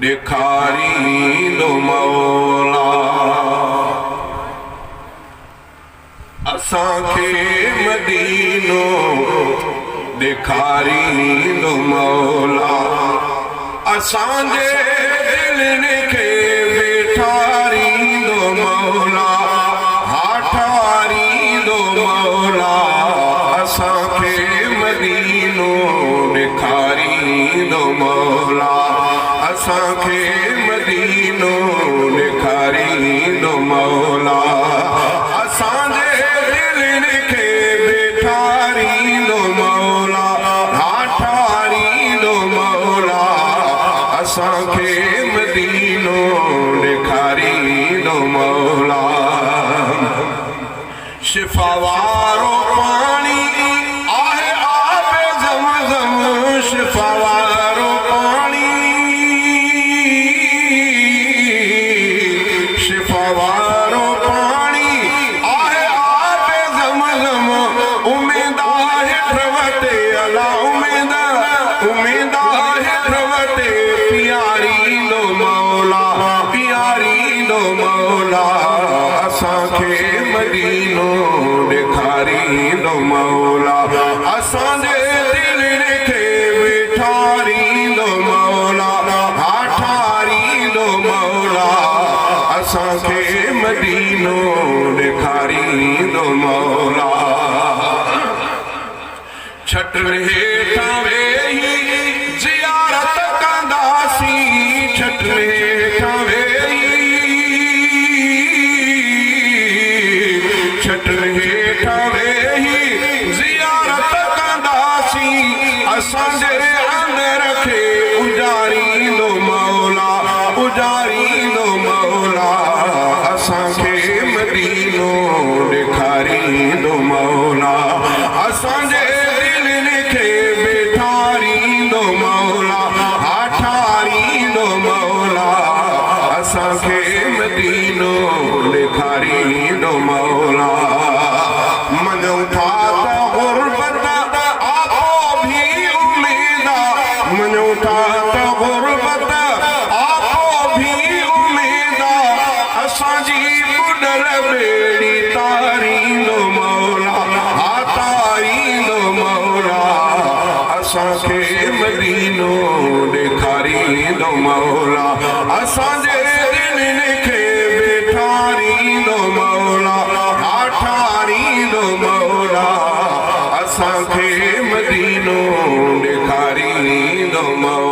ॾेखारींदो मौला असांखे मदीनो ॾेखारींदो मौला असांजे दिलनि खे वेठारींदो मौला ठारींदो मौला असांखे मदीनो ॾेखारींदो मौला असांखे मदीनो ॾेखारींदो मौला असांजे दिलनि खे वेठारींदो मौला ठारींदो मौला असांखे मदीनो ॾेखारींदो मौला शिफा वारो पाणी आहे आबे ज़मज़म शिफा वारो पाणी शिफा वारो पाणी आहे आबे ज़मज़म उम्मीद आहे प्रवते अला उम्मीद आहे प्रवते प्यारींदो मौला असांखे मदीनो ॾेखारींदो मौला असांजे दिलनि खे वेठारींदो मौला ठारींदो मौला असांखे मदीनो ॾेखारींदो मौला छट हेठां वेही ज़ियारत कंदासीं छट हेठां छट हेठां वेही ज़ियारत कंदासीं असांजे अंदर खे उजारींदो मौला असांखे मदीनो ॾेखारींदो मौला असांजे दिलनि खे वेठारींदो मौला ठारींदो मौला असांखे मदीनो ॾेखारींदो मौला मञूं था त गुरबत आपो भी उम्मीद मञूं था त गुरबत आपो भी उम्मीद असांजी ॿुॾल ॿेड़ी तारींदो मौला तारींदो मौला असांखे मदीनो ॾेखारींदो मौला असांजे दिलनि खे वेठारींदो मौला ठारींदो मौला असांखे मदीनो ॾेखारींदो मौला